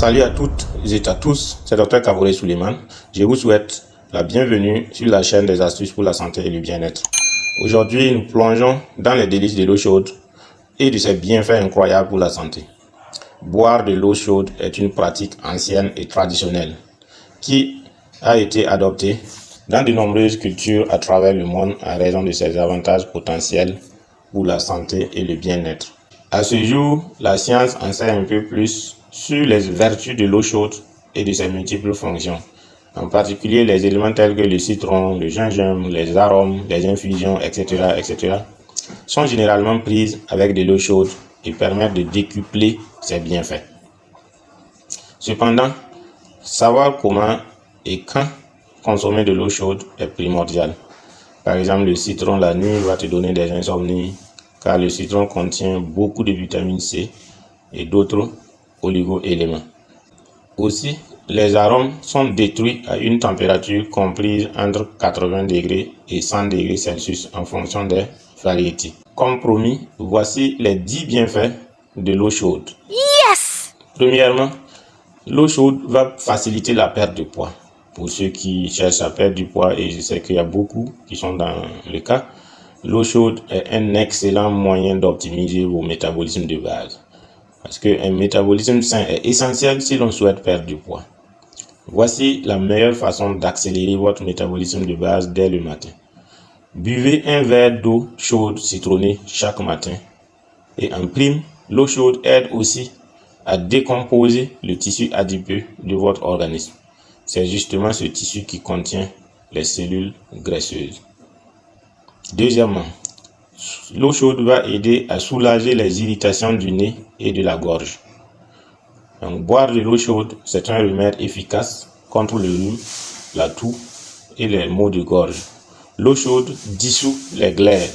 Salut à toutes et à tous, c'est Dr Kabouré Suleiman. Je vous souhaite la bienvenue sur la chaîne des astuces pour la santé et le bien-être. Aujourd'hui, nous plongeons dans les délices de l'eau chaude et de ses bienfaits incroyables pour la santé. Boire de l'eau chaude est une pratique ancienne et traditionnelle qui a été adoptée dans de nombreuses cultures à travers le monde en raison de ses avantages potentiels pour la santé et le bien-être. À ce jour, la science en sait un peu plus sur les vertus de l'eau chaude et de ses multiples fonctions, en particulier les éléments tels que le citron, le gingembre, les arômes, les infusions, etc. sont généralement prises avec de l'eau chaude et permettent de décupler ses bienfaits. Cependant, savoir comment et quand consommer de l'eau chaude est primordial. Par exemple, le citron la nuit va te donner des insomnies, car le citron contient beaucoup de vitamine C et d'autres oligo-éléments. Aussi, les arômes sont détruits à une température comprise entre 80 degrés et 100 degrés Celsius en fonction des variétés. Comme promis, voici les 10 bienfaits de l'eau chaude. Yes! Premièrement, l'eau chaude va faciliter la perte de poids. Pour ceux qui cherchent à perdre du poids, et je sais qu'il y a beaucoup qui sont dans le cas, l'eau chaude est un excellent moyen d'optimiser vos métabolismes de base. Parce qu'un métabolisme sain est essentiel si l'on souhaite perdre du poids. Voici la meilleure façon d'accélérer votre métabolisme de base dès le matin. Buvez un verre d'eau chaude citronnée chaque matin. Et en prime, l'eau chaude aide aussi à décomposer le tissu adipeux de votre organisme. C'est justement ce tissu qui contient les cellules graisseuses. Deuxièmement, l'eau chaude va aider à soulager les irritations du nez et de la gorge. Donc, boire de l'eau chaude, c'est un remède efficace contre le rhume, la toux et les maux de gorge. L'eau chaude dissout les glaires,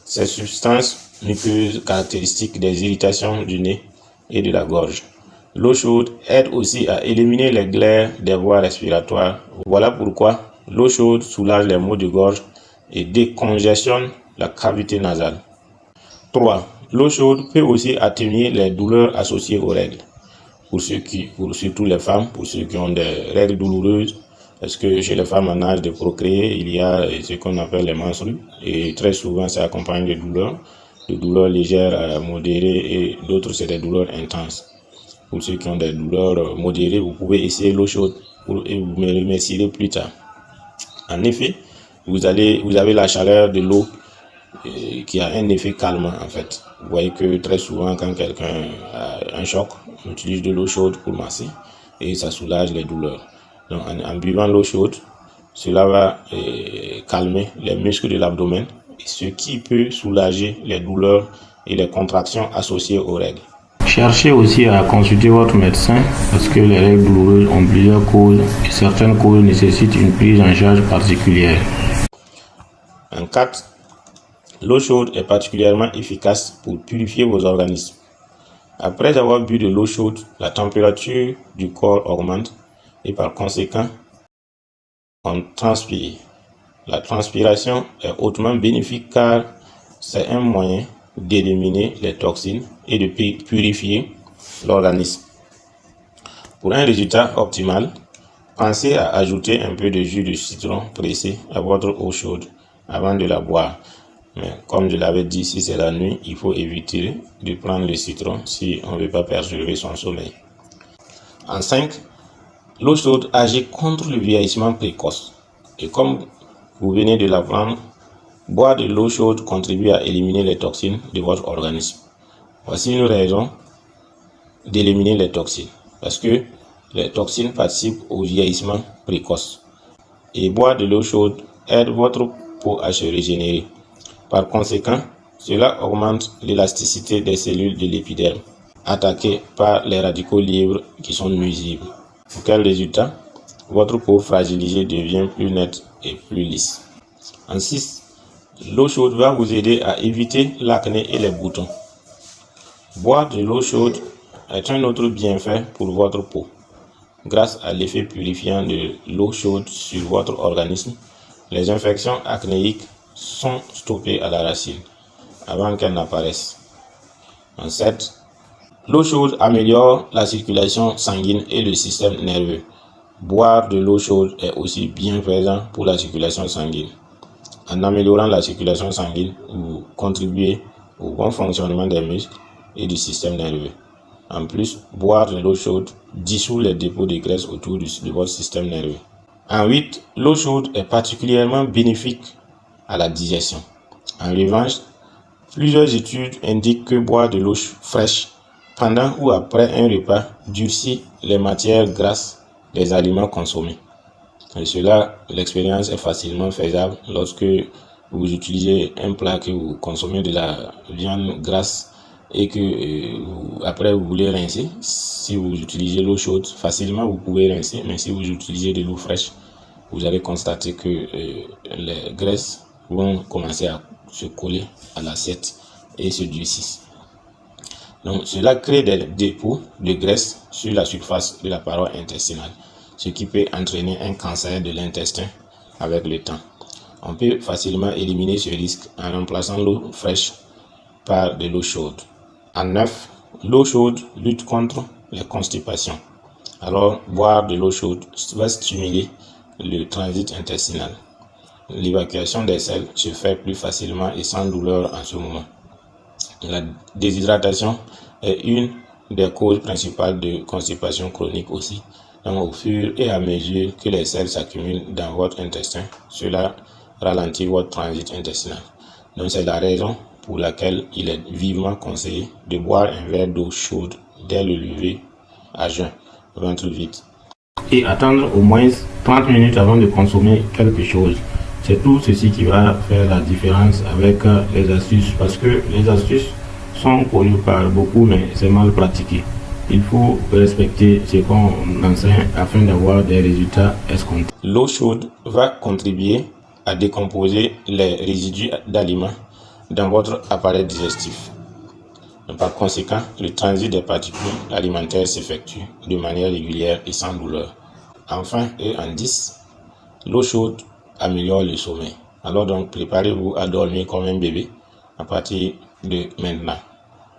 ces substances muqueuses caractéristiques des irritations du nez et de la gorge. L'eau chaude aide aussi à éliminer les glaires des voies respiratoires. Voilà pourquoi l'eau chaude soulage les maux de gorge et décongestionne la cavité nasale. 3. L'eau chaude peut aussi atténuer les douleurs associées aux règles. Pour surtout les femmes, pour ceux qui ont des règles douloureuses, parce que chez les femmes en âge de procréer, il y a ce qu'on appelle les menstrues, et très souvent ça accompagne de douleurs légères, modérées, et d'autres c'est des douleurs intenses. Pour ceux qui ont des douleurs modérées, vous pouvez essayer l'eau chaude et vous me remercierez plus tard. En effet, vous avez la chaleur de l'eau qui a un effet calmant en fait. Vous voyez que très souvent quand quelqu'un a un choc, on utilise de l'eau chaude pour masser et ça soulage les douleurs. Donc en buvant l'eau chaude, cela va calmer les muscles de l'abdomen, ce qui peut soulager les douleurs et les contractions associées aux règles. Cherchez aussi à consulter votre médecin parce que les règles douloureuses ont plusieurs causes et certaines causes nécessitent une prise en charge particulière. En 4, l'eau chaude est particulièrement efficace pour purifier vos organismes. Après avoir bu de l'eau chaude, la température du corps augmente et par conséquent, on transpire. La transpiration est hautement bénéfique car c'est un moyen d'éliminer les toxines et de purifier l'organisme. Pour un résultat optimal, pensez à ajouter un peu de jus de citron pressé à votre eau chaude avant de la boire. Mais comme je l'avais dit, si c'est la nuit, il faut éviter de prendre le citron si on ne veut pas perturber son sommeil. En 5, l'eau chaude agit contre le vieillissement précoce. Et comme vous venez de l'apprendre, boire de l'eau chaude contribue à éliminer les toxines de votre organisme. Voici une raison d'éliminer les toxines. Parce que les toxines participent au vieillissement précoce. Et boire de l'eau chaude aide votre peau à se régénérer. Par conséquent, cela augmente l'élasticité des cellules de l'épiderme, attaquées par les radicaux libres qui sont nuisibles. Pour quel résultat? Votre peau fragilisée devient plus nette et plus lisse. En 6, l'eau chaude va vous aider à éviter l'acné et les boutons. Boire de l'eau chaude est un autre bienfait pour votre peau. Grâce à l'effet purifiant de l'eau chaude sur votre organisme, les infections acnéiques sont stoppées à la racine avant qu'elles n'apparaissent. En 7, L'eau chaude améliore la circulation sanguine et le système nerveux. Boire de l'eau chaude est aussi bienfaisant pour la circulation sanguine. En améliorant la circulation sanguine, vous contribuez au bon fonctionnement des muscles et du système nerveux. En plus, boire de l'eau chaude dissout les dépôts de graisse autour de votre système nerveux. En 8, l'eau chaude est particulièrement bénéfique à la digestion. En revanche, plusieurs études indiquent que boire de l'eau fraîche pendant ou après un repas durcit les matières grasses des aliments consommés. Et cela, l'expérience est facilement faisable lorsque vous utilisez un plat que vous consommez de la viande grasse et que après vous voulez rincer. Si vous utilisez l'eau chaude, facilement vous pouvez rincer, mais si vous utilisez de l'eau fraîche, vous allez constater que les graisses vont commencer à se coller à l'assiette et se durcissent. Donc cela crée des dépôts de graisse sur la surface de la paroi intestinale, ce qui peut entraîner un cancer de l'intestin avec le temps. On peut facilement éliminer ce risque en remplaçant l'eau fraîche par de l'eau chaude. En 9, l'eau chaude lutte contre les constipations. Alors, boire de l'eau chaude va stimuler le transit intestinal. L'évacuation des selles se fait plus facilement et sans douleur en ce moment. La déshydratation est une des causes principales de constipation chronique aussi. Donc, au fur et à mesure que les selles s'accumulent dans votre intestin, cela ralentit votre transit intestinal. Donc, c'est la raison pour laquelle il est vivement conseillé de boire un verre d'eau chaude dès le lever à jeun, ventre vide. Et attendre au moins 30 minutes avant de consommer quelque chose. C'est tout ceci qui va faire la différence avec les astuces, parce que les astuces sont connues par beaucoup, mais c'est mal pratiqué. Il faut respecter ce qu'on enseigne afin d'avoir des résultats escomptés. L'eau chaude va contribuer à décomposer les résidus d'aliments dans votre appareil digestif. Par conséquent, le transit des particules alimentaires s'effectue de manière régulière et sans douleur. Enfin, et en 10, l'eau chaude améliore le sommeil. Alors donc, préparez-vous à dormir comme un bébé à partir de maintenant.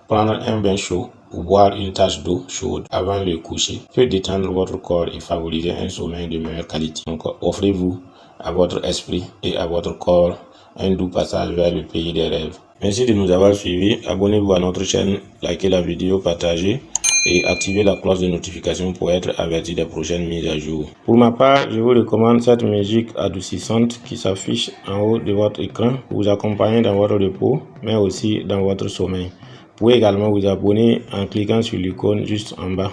Prendre un bain chaud ou boire une tasse d'eau chaude avant le coucher peut détendre votre corps et favoriser un sommeil de meilleure qualité. Donc, offrez-vous à votre esprit et à votre corps un doux passage vers le pays des rêves. Merci de nous avoir suivis. Abonnez-vous à notre chaîne, likez la vidéo, partagez et activez la cloche de notification pour être averti des prochaines mises à jour. Pour ma part, je vous recommande cette musique adoucissante qui s'affiche en haut de votre écran pour vous accompagner dans votre repos, mais aussi dans votre sommeil. Vous pouvez également vous abonner en cliquant sur l'icône juste en bas.